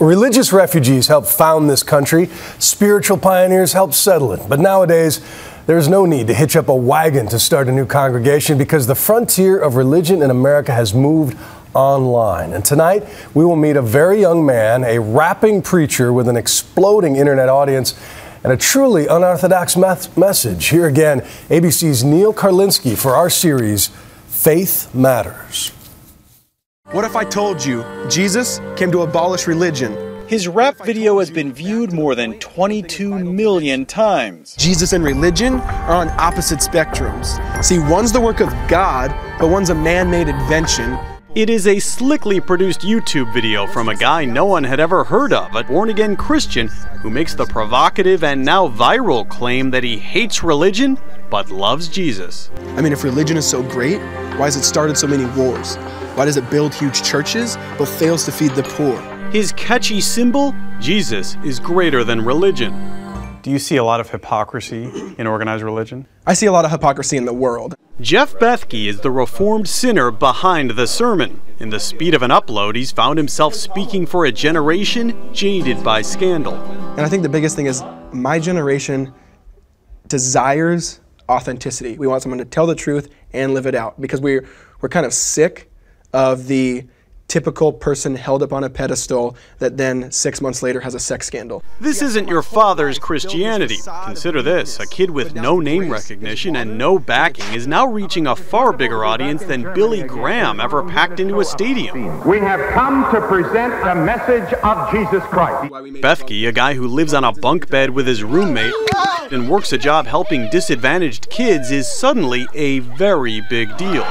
Religious refugees helped found this country. Spiritual pioneers helped settle it. But nowadays, there's no need to hitch up a wagon to start a new congregation because the frontier of religion in America has moved online. And tonight, we will meet a very young man, a rapping preacher with an exploding internet audience and a truly unorthodox message. Here again, ABC's Neil Karlinsky for our series, Faith Matters. What if I told you Jesus came to abolish religion? His rap video has been viewed more than 22 million times. Jesus and religion are on opposite spectrums. See, one's the work of God, but one's a man-made invention. It is a slickly produced YouTube video from a guy no one had ever heard of, a born-again Christian who makes the provocative and now viral claim that he hates religion but loves Jesus. I mean, if religion is so great, why has it started so many wars? Why does it build huge churches but fails to feed the poor? His catchy symbol, Jesus, is greater than religion. Do you see a lot of hypocrisy in organized religion? I see a lot of hypocrisy in the world. Jeff Bethke is the reformed sinner behind the sermon. In the speed of an upload, he's found himself speaking for a generation jaded by scandal. And I think the biggest thing is my generation desires authenticity. We want someone to tell the truth and live it out because we're kind of sick of the typical person held up on a pedestal that then 6 months later has a sex scandal. This isn't your father's Christianity. Consider this, a kid with no name recognition and no backing is now reaching a far bigger audience than Billy Graham ever packed into a stadium. We have come to present the message of Jesus Christ. Bethke, a guy who lives on a bunk bed with his roommate and works a job helping disadvantaged kids, is suddenly a very big deal.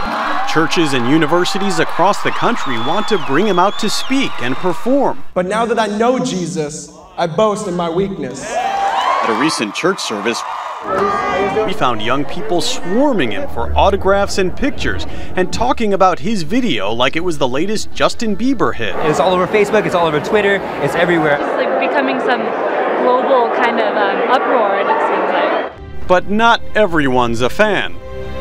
Churches and universities across the country want to bring him out to speak and perform. But now that I know Jesus, I boast in my weakness. At a recent church service, we found young people swarming him for autographs and pictures and talking about his video like it was the latest Justin Bieber hit. It's all over Facebook, it's all over Twitter, it's everywhere. It's like becoming some global kind of uproar, it seems like. But not everyone's a fan.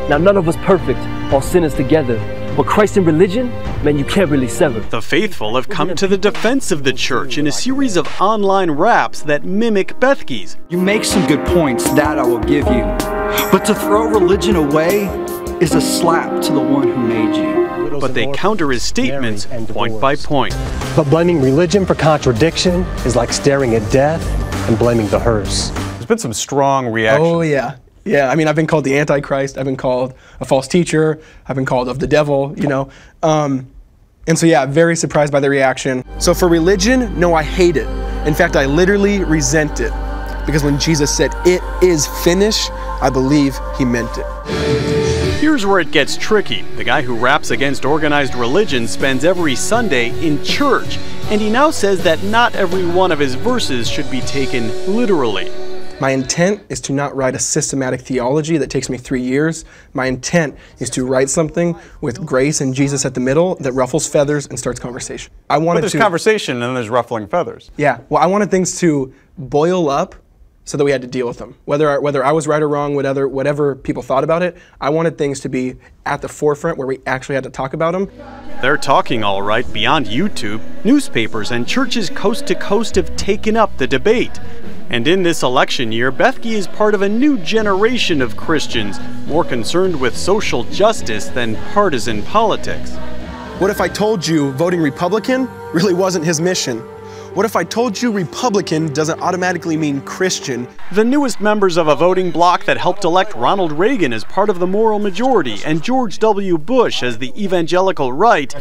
Now none of us perfect, all sinners together. But Christ and religion, man, you can't really sever. The faithful have come to the defense of the church in a series of online raps that mimic Bethke's. You make some good points, that I will give you. But to throw religion away is a slap to the one who made you. But they counter his statements point by point. But blaming religion for contradiction is like staring at death and blaming the hearse. There's been some strong reaction. Oh, yeah. Yeah, I mean, I've been called the Antichrist, I've been called a false teacher, I've been called of the devil, you know. And so, yeah, very surprised by the reaction. So for religion, no, I hate it. In fact, I literally resent it. Because when Jesus said, "It is finished," I believe he meant it. Here's where it gets tricky. The guy who raps against organized religion spends every Sunday in church, and he now says that not every one of his verses should be taken literally. My intent is to not write a systematic theology that takes me 3 years. My intent is to write something with grace and Jesus at the middle that ruffles feathers and starts conversation. But there's conversation and then there's ruffling feathers. Yeah, well, I wanted things to boil up so that we had to deal with them. Whether I was right or wrong, whatever people thought about it, I wanted things to be at the forefront where we actually had to talk about them. They're talking all right beyond YouTube. Newspapers and churches coast to coast have taken up the debate. And in this election year, Bethke is part of a new generation of Christians, more concerned with social justice than partisan politics. What if I told you voting Republican really wasn't his mission? What if I told you Republican doesn't automatically mean Christian? The newest members of a voting bloc that helped elect Ronald Reagan as part of the moral majority and George W. Bush as the evangelical right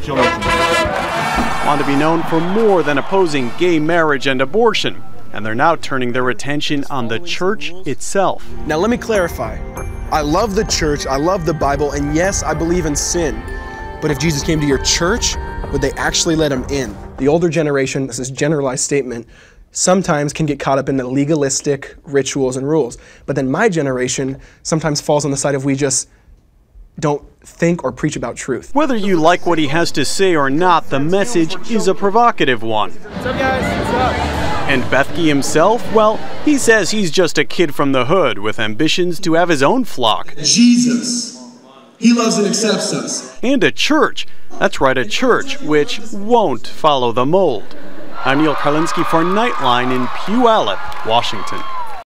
want to be known for more than opposing gay marriage and abortion. And they're now turning their attention on the church itself. Now let me clarify. I love the church, I love the Bible, and yes, I believe in sin. But if Jesus came to your church, would they actually let him in? The older generation, this is a generalized statement, sometimes can get caught up in the legalistic rituals and rules. But then my generation sometimes falls on the side of we just don't think or preach about truth. Whether you like what he has to say or not, the message is a provocative one. What's up, guys? What's up? And Bethke himself, well, he says he's just a kid from the hood with ambitions to have his own flock. Jesus, he loves and accepts us. And a church. That's right, a church which won't follow the mold. I'm Neil Karlinski for Nightline in Puyallup, Washington.